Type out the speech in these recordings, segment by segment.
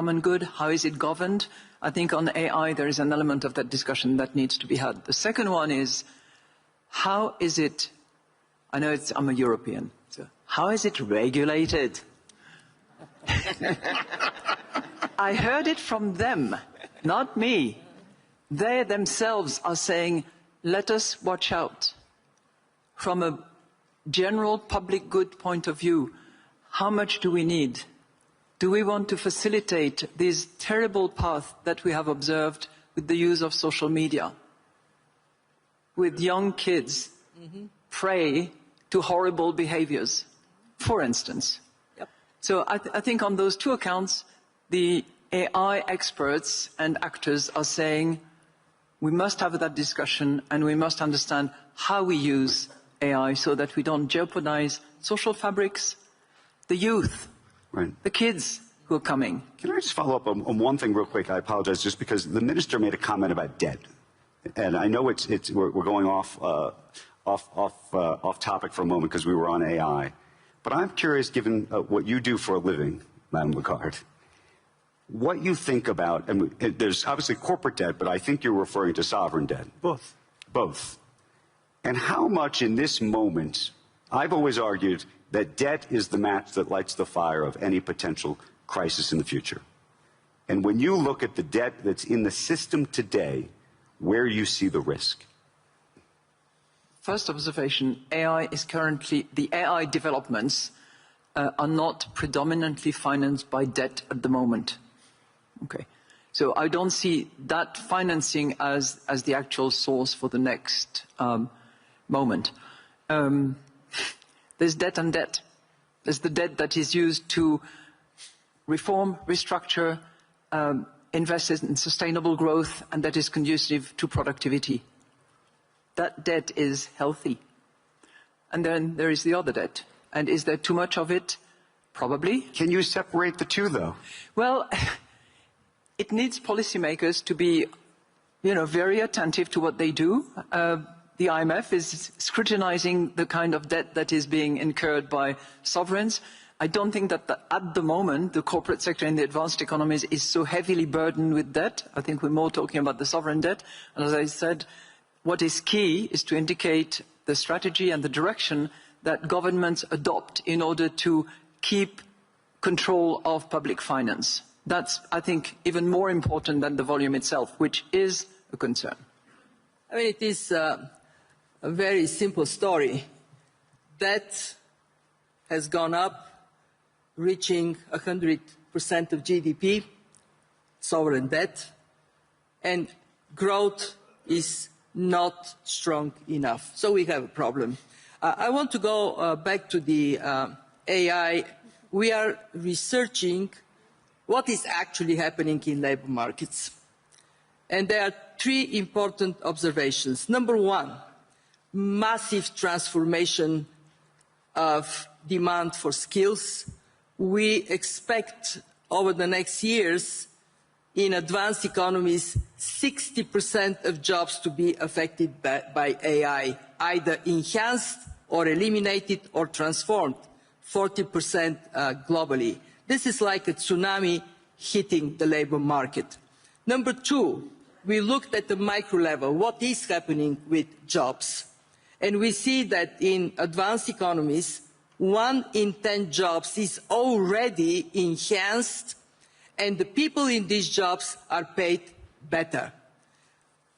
common good? How is it governed? I think on AI there is an element of that discussion that needs to be had. The second one is, how is it, I know I'm a European, so how is it regulated? I heard it from them, not me. They themselves are saying, let us watch out. From a general public good point of view, how much do we need? Do we want to facilitate this terrible path that we have observed with the use of social media? With young kids prey to horrible behaviors, for instance. Yep. So I think on those two accounts, the AI experts and actors are saying we must have that discussion and we must understand how we use AI so that we don't jeopardize social fabrics, the youth, right, the kids who are coming. Can I just follow up on one thing real quick? I apologize, just because the minister made a comment about debt. And I know we're going off topic for a moment because we were on AI. But I'm curious, given what you do for a living, Madam Lagarde, what you think about, and there's obviously corporate debt, but I think you're referring to sovereign debt. Both. Both. And how much in this moment, I've always argued that debt is the match that lights the fire of any potential crisis in the future. And when you look at the debt that's in the system today, where you see the risk? First observation, AI is currently, the AI developments are not predominantly financed by debt at the moment. Okay. So I don't see that financing as the actual source for the next moment. There's debt and debt. There's the debt that is used to reform, restructure, invest in sustainable growth, and that is conducive to productivity. That debt is healthy. And then there is the other debt. And is there too much of it? Probably. Can you separate the two, though? Well, it needs policymakers to be, very attentive to what they do. The IMF is scrutinizing the kind of debt that is being incurred by sovereigns. I don't think that at the moment the corporate sector in the advanced economies is so heavily burdened with debt. I think we're more talking about the sovereign debt. And as I said, what is key is to indicate the strategy and the direction that governments adopt in order to keep control of public finance. That's, I think, even more important than the volume itself, which is a concern. I mean, it is a very simple story. Debt has gone up, reaching 100% of GDP, sovereign debt, and growth is not strong enough. So we have a problem. I want to go back to the AI. We are researching what is actually happening in labor markets. And there are three important observations. Number one, massive transformation of demand for skills. We expect over the next years in advanced economies 60% of jobs to be affected by AI, either enhanced or eliminated or transformed, 40% globally. This is like a tsunami hitting the labor market. Number two, we looked at the micro level, what is happening with jobs. And we see that in advanced economies, 1 in 10 jobs is already enhanced, and the people in these jobs are paid better.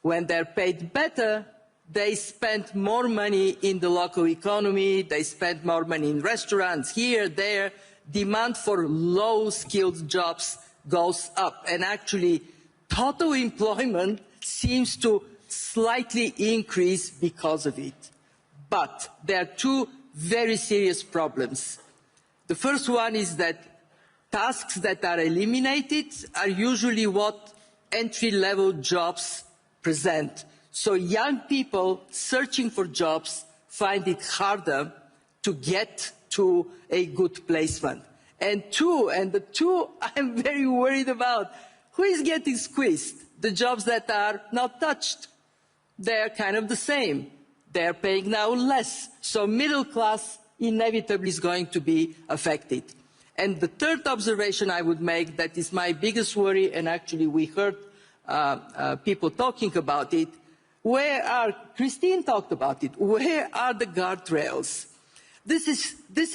When they're paid better, they spend more money in the local economy, they spend more money in restaurants, here, there. Demand for low-skilled jobs goes up, and actually total employment seems to slightly increase because of it. But there are two very serious problems. The first one is that tasks that are eliminated are usually what entry-level jobs present. So young people searching for jobs find it harder to get to a good placement. And the two I'm very worried about, who is getting squeezed? The jobs that are not touched. They're kind of the same. They're paying now less. So middle class inevitably is going to be affected. And the third observation I would make, that is my biggest worry, and actually we heard people talking about it, Christine talked about it, where are the guardrails? This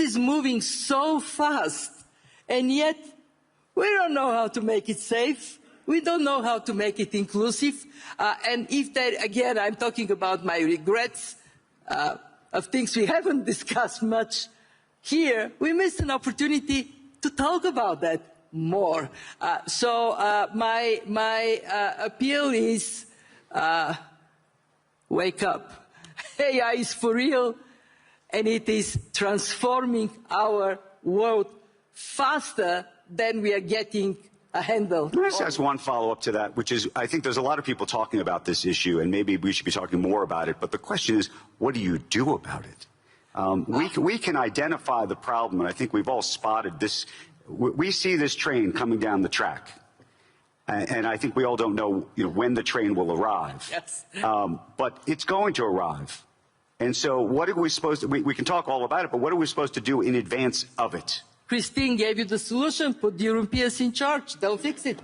is moving so fast, and yet we don't know how to make it safe. We don't know how to make it inclusive. And if there, again, I'm talking about my regrets of things we haven't discussed much here, we missed an opportunity to talk about that more. So my appeal is wake up. AI is for real, and it is transforming our world faster than we are getting a handle. Can I just ask one follow-up to that, which is, I think there's a lot of people talking about this issue, and maybe we should be talking more about it, but the question is, what do you do about it? We can identify the problem, and I think we've all spotted this. We see this train coming down the track, and I think we all don't know, when the train will arrive. Yes. But it's going to arrive. And so what are we supposed to, we can talk all about it, but what are we supposed to do in advance of it? Christine gave you the solution. Put the Europeans in charge. They'll fix it.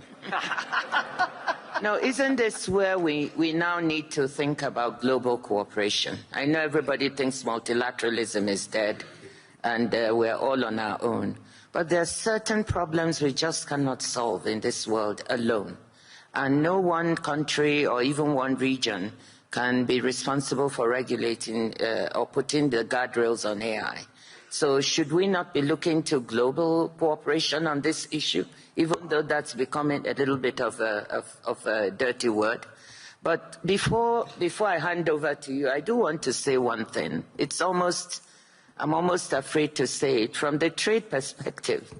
No, isn't this where we now need to think about global cooperation? I know everybody thinks multilateralism is dead and we're all on our own. But there are certain problems we just cannot solve in this world alone. And no one country or even one region can be responsible for regulating or putting the guardrails on AI. So should we not be looking to global cooperation on this issue, even though that's becoming a little bit of a dirty word? But before I hand over to you, I do want to say one thing. I'm almost afraid to say it. From the trade perspective,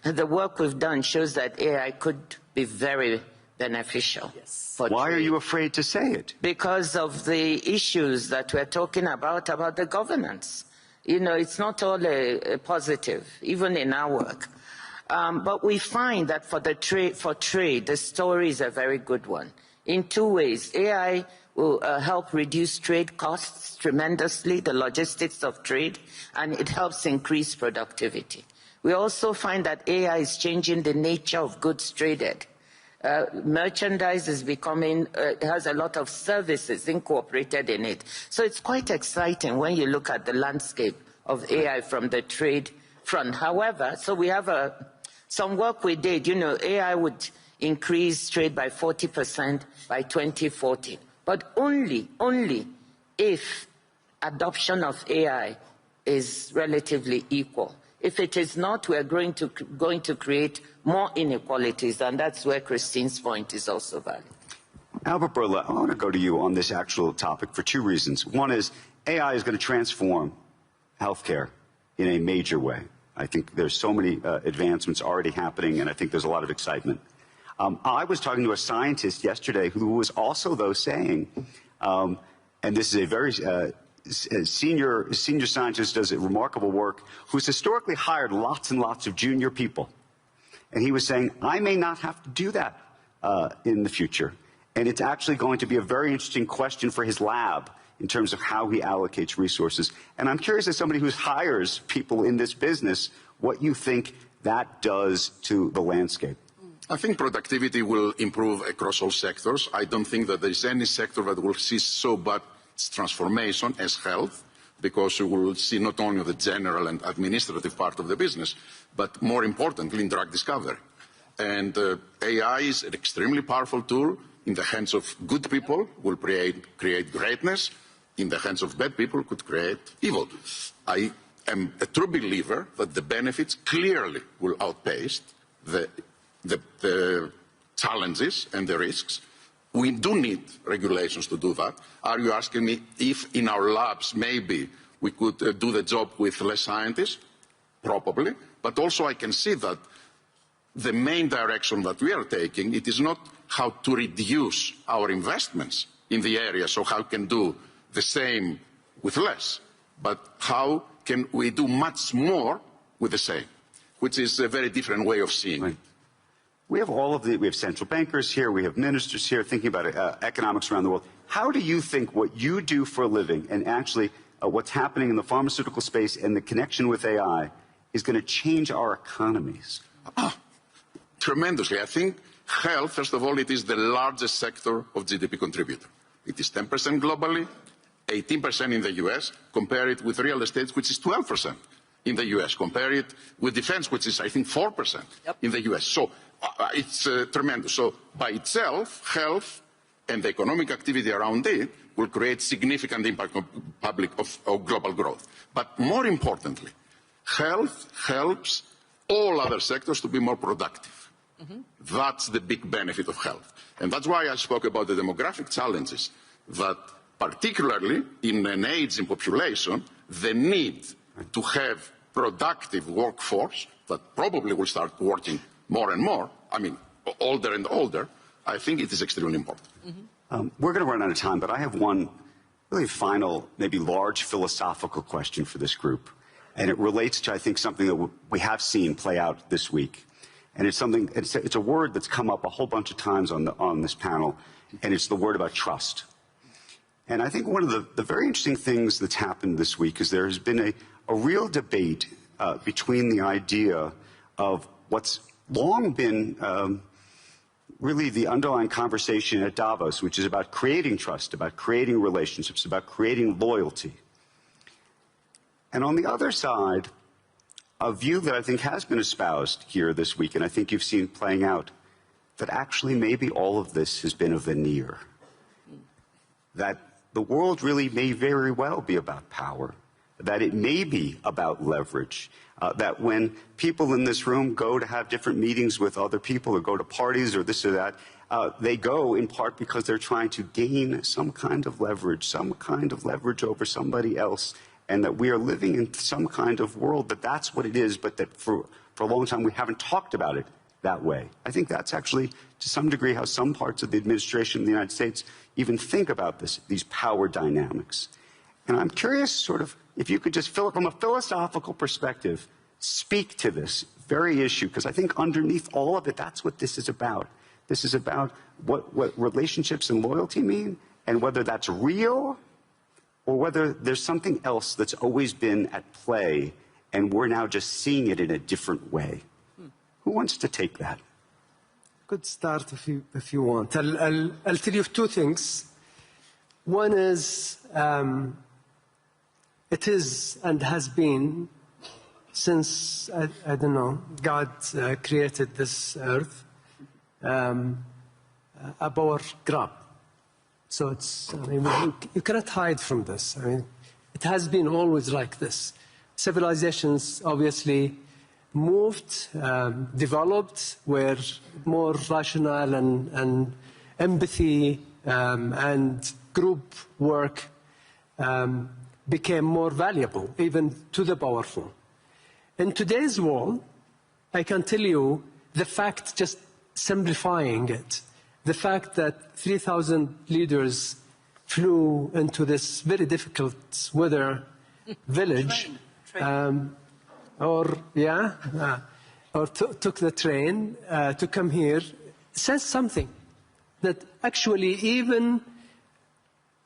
the work we've done shows that AI could be very beneficial. Yes. For Why trade. are you afraid to say it? Because of the issues that we're talking about the governance. It's not all a positive, even in our work. But we find that for trade, the story is a very good one. In two ways. AI will help reduce trade costs tremendously, the logistics of trade, and it helps increase productivity. We also find that AI is changing the nature of goods traded. Merchandise is becoming, has a lot of services incorporated in it. So it's quite exciting when you look at the landscape of AI from the trade front. However, so we have some work we did. AI would increase trade by 40% by 2040, but only if adoption of AI is relatively equal. If it is not, we are going to create more inequalities, and that's where Christine's point is also valid. Albert Bourla, I want to go to you on this actual topic for two reasons. One is AI is going to transform healthcare in a major way. I think there's so many advancements already happening, and I think there's a lot of excitement. I was talking to a scientist yesterday who was also, though, saying, and this is a very senior scientist, does remarkable work, who's historically hired lots and lots of junior people. And he was saying, I may not have to do that in the future. And it's actually going to be a very interesting question for his lab in terms of how he allocates resources. And I'm curious, as somebody who hires people in this business, what you think that does to the landscape. I think productivity will improve across all sectors. I don't think that there is any sector that will see so bad transformation as health, because you will see not only the general and administrative part of the business, but more importantly in drug discovery. And AI is an extremely powerful tool. In the hands of good people will create greatness. In the hands of bad people could create evil. I am a true believer that the benefits clearly will outpace the challenges and the risks. We do need regulations to do that. Are you asking me if in our labs maybe we could do the job with less scientists? Probably. But also I can see that the main direction that we are taking, it is not how to reduce our investments in the area, so how can do the same with less, but how can we do much more with the same, which is a very different way of seeing it. We have we have central bankers here, we have ministers here thinking about economics around the world. How do you think what you do for a living and actually what's happening in the pharmaceutical space and the connection with AI is going to change our economies? Tremendously. I think health, first of all, it is the largest sector of GDP contributor. It is 10% globally, 18% in the US. Compare it with real estate, which is 12% in the US. Compare it with defense, which is, I think, 4% in the US. So it's tremendous. So by itself, health and the economic activity around it will create significant impact on of global growth. But more importantly, health helps all other sectors to be more productive. That's the big benefit of health. And that's why I spoke about the demographic challenges, that particularly in an aging population, the need to have productive workforce that probably will start working more and more, I mean, older and older, I think it is extremely important. We're going to run out of time, but I have one really final, maybe large philosophical question for this group. And it relates to, I think, something that we have seen play out this week. And it's something, it's a word that's come up a whole bunch of times on this panel, and it's the word about trust. And I think one of the very interesting things that's happened this week is there has been a real debate between the idea of what's long been really the underlying conversation at Davos, which is about creating trust, about creating relationships, about creating loyalty. And on the other side, a view that I think has been espoused here this week, and I think you've seen playing out, that actually maybe all of this has been a veneer. That the world really may very well be about power, that it may be about leverage, that when people in this room go to have different meetings with other people or go to parties or this or that, they go in part because they're trying to gain some kind of leverage over somebody else, and that we are living in some kind of world that that's what it is, but that for a long time we haven't talked about it that way. I think that's actually, to some degree, how some parts of the administration in the United States even think about these power dynamics. And I'm curious, sort of, if you could just, from a philosophical perspective, speak to this very issue, because I think underneath all of it, that's what this is about. This is about what relationships and loyalty mean, and whether that's real, or whether there's something else that's always been at play, and we're now just seeing it in a different way. Who wants to take that? Could start if you want. I'll tell you two things. One is, it is and has been since, I don't know, God created this earth, a power grab. So it's, I mean, you cannot hide from this. I mean, it has been always like this. Civilizations obviously moved, developed, were more rational, and empathy and group work became more valuable, even to the powerful. In today's world, I can tell you the fact, just simplifying it, the fact that 3,000 leaders flew into this very difficult weather village, or took the train to come here, says something that actually even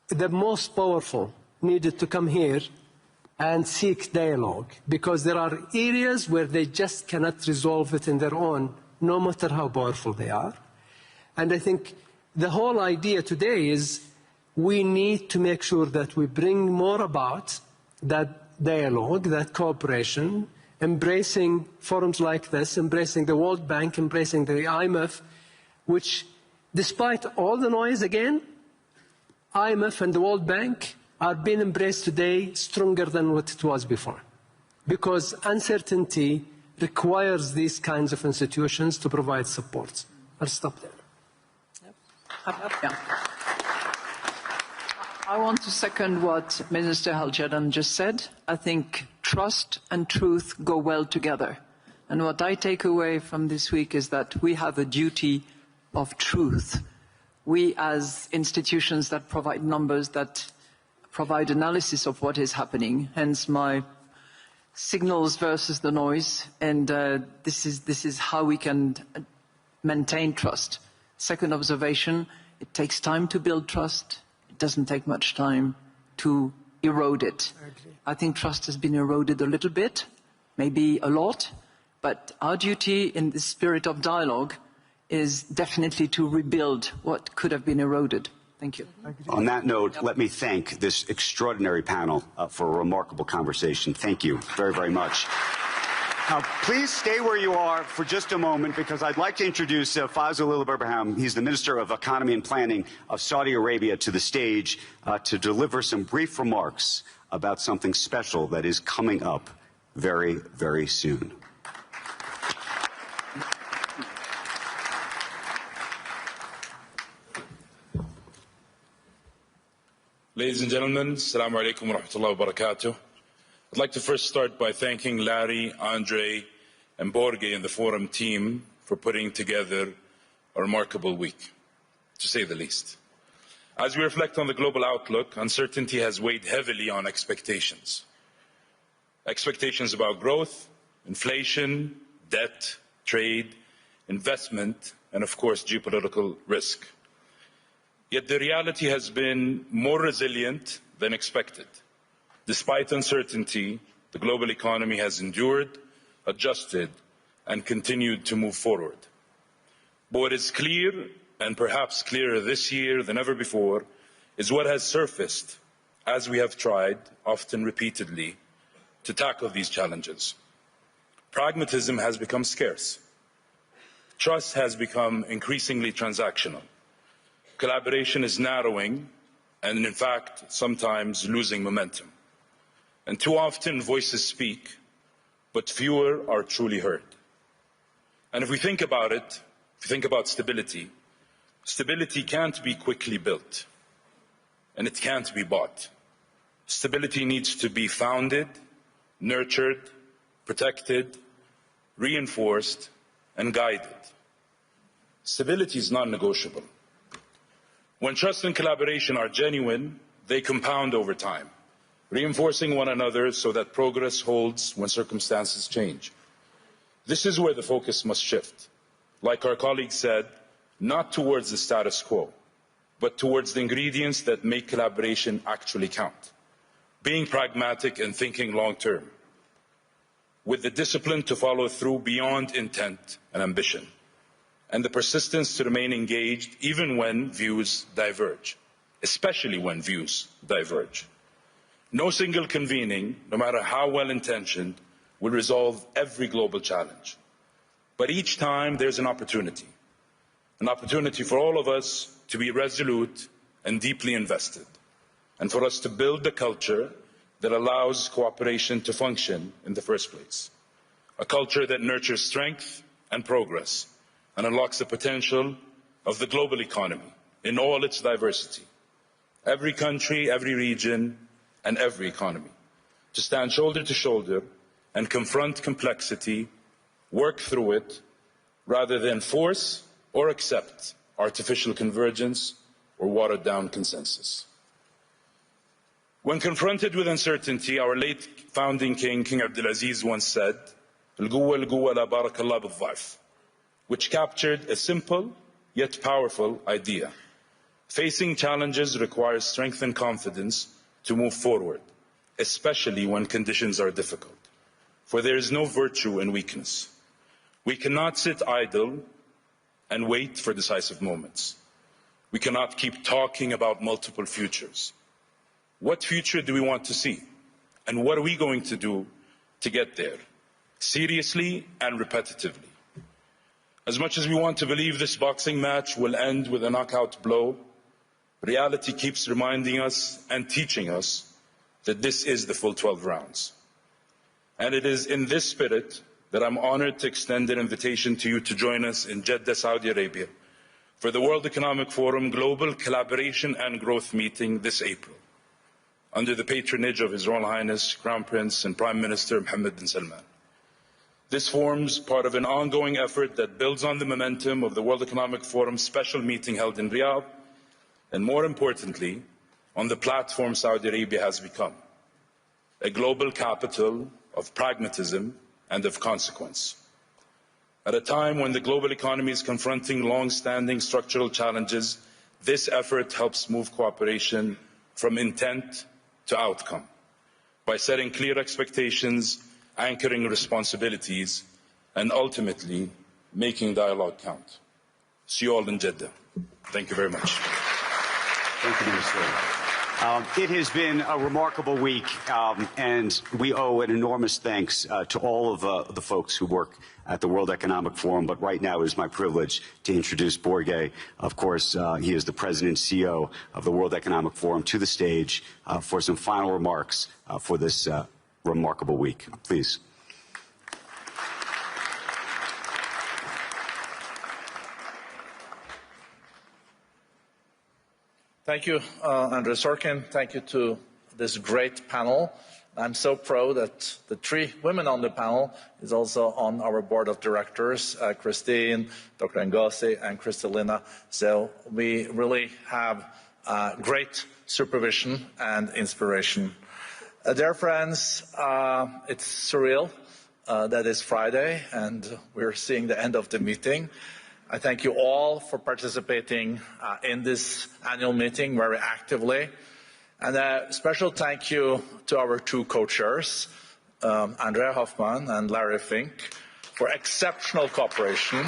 the most powerful needed to come here and seek dialogue, because there are areas where they just cannot resolve it in their own, no matter how powerful they are. And I think the whole idea today is we need to make sure that we bring more about that dialogue, that cooperation, embracing forums like this, embracing the World Bank, embracing the IMF, which, despite all the noise again, IMF and the World Bank are being embraced today stronger than what it was before. Because uncertainty requires these kinds of institutions to provide support. I'll stop there. I want to second what Minister Al-Jadaan just said. I think trust and truth go well together. And what I take away from this week is that we have a duty of truth. We, as institutions that provide numbers, that provide analysis of what is happening, hence my signals versus the noise, and this is how we can maintain trust. Second observation, it takes time to build trust. It doesn't take much time to erode it. I think trust has been eroded a little bit, maybe a lot, but our duty in the spirit of dialogue is definitely to rebuild what could have been eroded. Thank you. On that note, let me thank this extraordinary panel for a remarkable conversation. Thank you very, very much. Now, please stay where you are for just a moment, because I'd like to introduce Faisal al-Burhan. He's the Minister of Economy and Planning of Saudi Arabia to the stage to deliver some brief remarks about something special that is coming up very, very soon. Ladies and gentlemen, Assalamu alaikum wa rahmatullahi wa barakatuh. I'd like to first start by thanking Larry, Andre, and Borge and the Forum team for putting together a remarkable week, to say the least. As we reflect on the global outlook, uncertainty has weighed heavily on expectations. Expectations about growth, inflation, debt, trade, investment, and of course, geopolitical risk. Yet the reality has been more resilient than expected. Despite uncertainty, the global economy has endured, adjusted, and continued to move forward. But what is clear, and perhaps clearer this year than ever before, is what has surfaced as we have tried, often repeatedly, to tackle these challenges. Pragmatism has become scarce. Trust has become increasingly transactional. Collaboration is narrowing and, in fact, sometimes losing momentum. And too often voices speak, but fewer are truly heard. And if we think about it, if we think about stability, stability can't be quickly built, and it can't be bought. Stability needs to be founded, nurtured, protected, reinforced, and guided. Stability is non-negotiable. When trust and collaboration are genuine, they compound over time, reinforcing one another so that progress holds when circumstances change. This is where the focus must shift. Like our colleague said, not towards the status quo, but towards the ingredients that make collaboration actually count. Being pragmatic and thinking long-term, with the discipline to follow through beyond intent and ambition, and the persistence to remain engaged even when views diverge, especially when views diverge. No single convening, no matter how well-intentioned, will resolve every global challenge. But each time there's an opportunity for all of us to be resolute and deeply invested, and for us to build the culture that allows cooperation to function in the first place. A culture that nurtures strength and progress, and unlocks the potential of the global economy in all its diversity. Every country, every region, and every economy. To stand shoulder to shoulder and confront complexity, work through it, rather than force or accept artificial convergence or watered down consensus. When confronted with uncertainty, our late founding king, King Abdulaziz, once said, "Al-Quwwa la barakallah bil-dha'f," which captured a simple yet powerful idea. Facing challenges requires strength and confidence to move forward, especially when conditions are difficult. For there is no virtue in weakness. We cannot sit idle and wait for decisive moments. We cannot keep talking about multiple futures. What future do we want to see? And what are we going to do to get there? Seriously and repetitively. As much as we want to believe this boxing match will end with a knockout blow, reality keeps reminding us and teaching us that this is the full 12 rounds. And it is in this spirit that I'm honored to extend an invitation to you to join us in Jeddah, Saudi Arabia, for the World Economic Forum Global Collaboration and Growth Meeting this April, under the patronage of His Royal Highness Crown Prince and Prime Minister Mohammed bin Salman. This forms part of an ongoing effort that builds on the momentum of the World Economic Forum special meeting held in Riyadh, and more importantly, on the platform Saudi Arabia has become, a global capital of pragmatism and of consequence. At a time when the global economy is confronting long-standing structural challenges, this effort helps move cooperation from intent to outcome, by setting clear expectations anchoring responsibilities, and ultimately making dialogue count. See you all in Jeddah. Thank you very much. Thank you, Minister. It has been a remarkable week, and we owe an enormous thanks to all of the folks who work at the World Economic Forum. But right now it is my privilege to introduce Borge. Of course, he is the President and CEO of the World Economic Forum, to the stage for some final remarks for this remarkable week. Please. Thank you, Andrew Sorkin. Thank you to this great panel. I'm so proud that the three women on the panel is also on our board of directors, Christine, Dr. Ngozi, and Kristalina. So we really have great supervision and inspiration. Dear friends, it's surreal that it's Friday and we're seeing the end of the meeting. I thank you all for participating in this annual meeting very actively. And a special thank you to our two co-chairs, Andrea Hoffman and Larry Fink, for exceptional cooperation.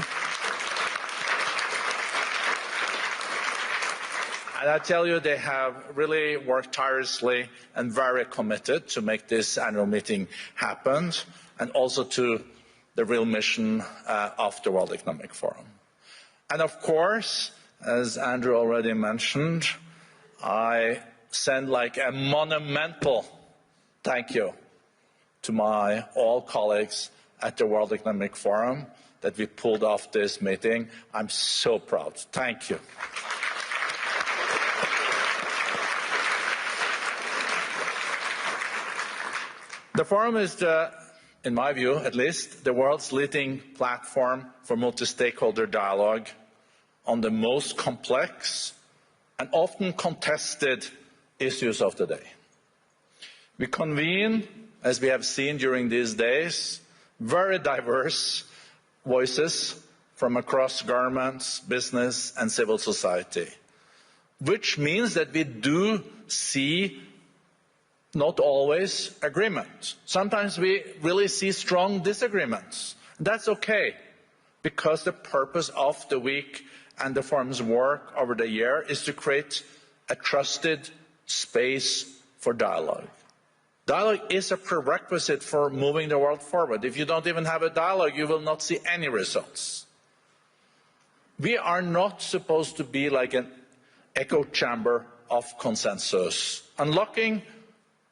And I tell you, they have really worked tirelessly and very committed to make this annual meeting happen, and also to the real mission of the World Economic Forum. And of course, as Andrew already mentioned, I send like a monumental thank you to my all colleagues at the World Economic Forum that we pulled off this meeting. I'm so proud. Thank you. The forum is in my view at least, the world's leading platform for multi-stakeholder dialogue on the most complex and often contested issues of the day. We convene, as we have seen during these days, very diverse voices from across governments, business, and civil society, which means that we do see not always agreement. Sometimes we really see strong disagreements. That's okay, because the purpose of the week and the forum's work over the year is to create a trusted space for dialogue. Dialogue is a prerequisite for moving the world forward. If you don't even have a dialogue, you will not see any results. We are not supposed to be like an echo chamber of consensus. Unlocking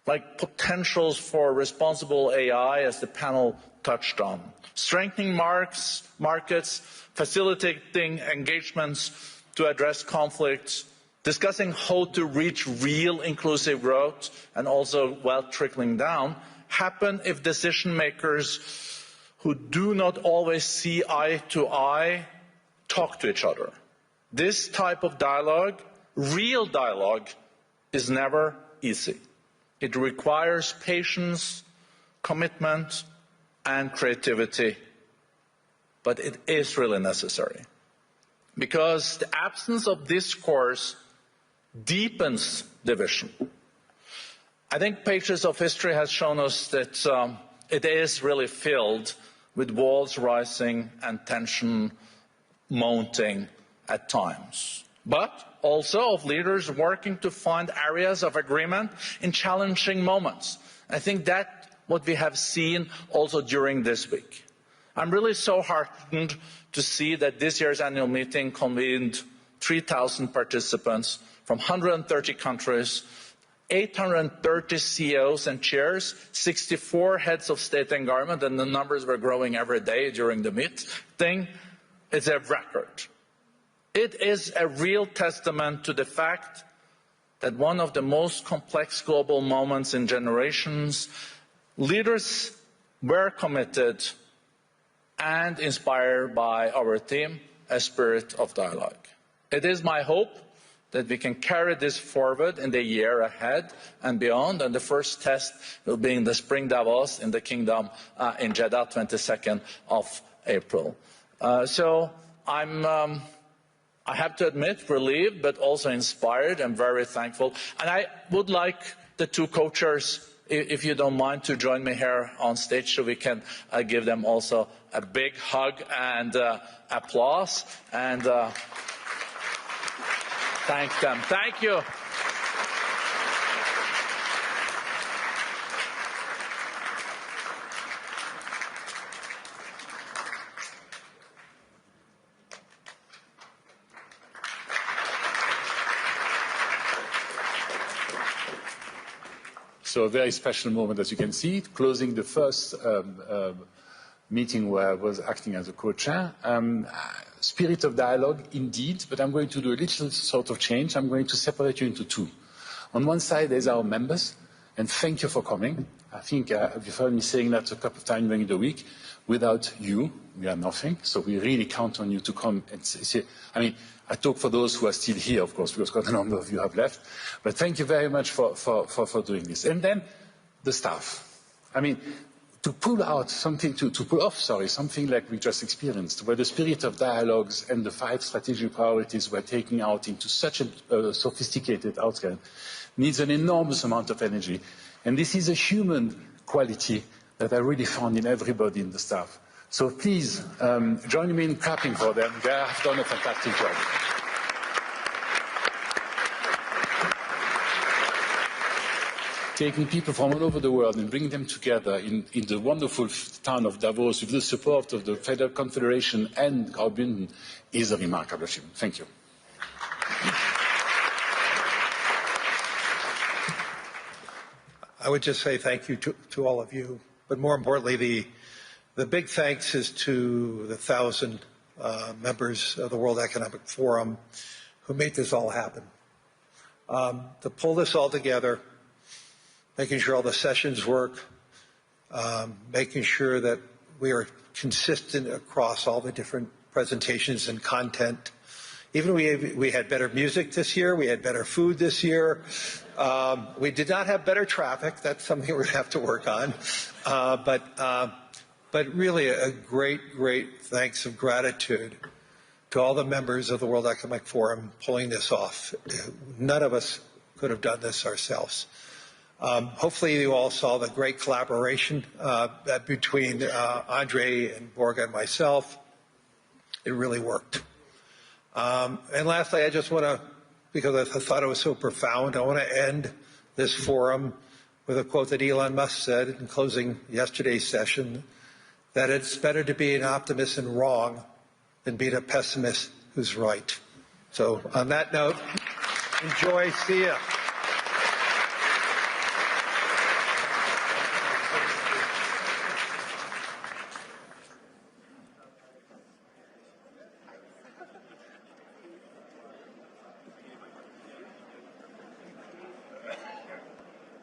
like potentials for responsible AI, as the panel touched on, strengthening markets, facilitating engagements to address conflicts, discussing how to reach real inclusive growth, and also wealth trickling down, happen if decision makers who do not always see eye to eye talk to each other. This type of dialogue, real dialogue, is never easy. It requires patience, commitment, and creativity. But it is really necessary, because the absence of discourse deepens division. I think pages of history has shown us that it is really filled with walls rising and tension mounting at times, but also of leaders working to find areas of agreement in challenging moments. I think that's what we have seen also during this week. I'm really so heartened to see that this year's annual meeting convened 3,000 participants from 130 countries, 830 CEOs and chairs, 64 heads of state and government, and the numbers were growing every day during the meeting. It's a record. It is a real testament to the fact that one of the most complex global moments in generations, leaders were committed and inspired by our theme, a spirit of dialogue. It is my hope that we can carry this forward in the year ahead and beyond, and the first test will be in the spring Davos in the Kingdom in Jeddah, 22nd of April. So I have to admit, relieved, but also inspired and very thankful. And I would like the two co-chairs if you don't mind, to join me here on stage so we can give them also a big hug and applause and thank them. Thank you. So a very special moment, as you can see, closing the first meeting where I was acting as a co-chair. Spirit of dialogue, indeed, but I'm going to do a little sort of change. I'm going to separate you into two. On one side, there's our members, and thank you for coming. I think you've heard me saying that a couple of times during the week. Without you, we are nothing. So we really count on you to come and say, I mean, I talk for those who are still here, of course, because quite a number of you have left. But thank you very much for doing this. And then the staff. I mean, to pull out something, to pull off, something like we just experienced, where the spirit of dialogues and the 5 strategic priorities we're taking out into such a sophisticated outcome needs an enormous amount of energy. And this is a human quality that I really found in everybody in the staff. So please join me in clapping for them. They have done a fantastic job. Taking people from all over the world and bringing them together in the wonderful town of Davos with the support of the Federal Confederation and Graubünden is a remarkable achievement. Thank you. I would just say thank you to all of you, but more importantly, the big thanks is to the 1,000 members of the World Economic Forum who made this all happen. To pull this all together, making sure all the sessions work, making sure that we are consistent across all the different presentations and content. Even we had better music this year, we had better food this year. We did not have better traffic. That's something we're going to have to work on. But really a great, great thanks of gratitude to all the members of the World Economic Forum pulling this off. None of us could have done this ourselves. Hopefully you all saw the great collaboration between Andre and Borga and myself. It really worked. And lastly, I just want to, because I thought it was so profound, I want to end this forum with a quote that Elon Musk said in closing yesterday's session, that it's better to be an optimist and wrong than be a pessimist who's right. So on that note, enjoy. See ya.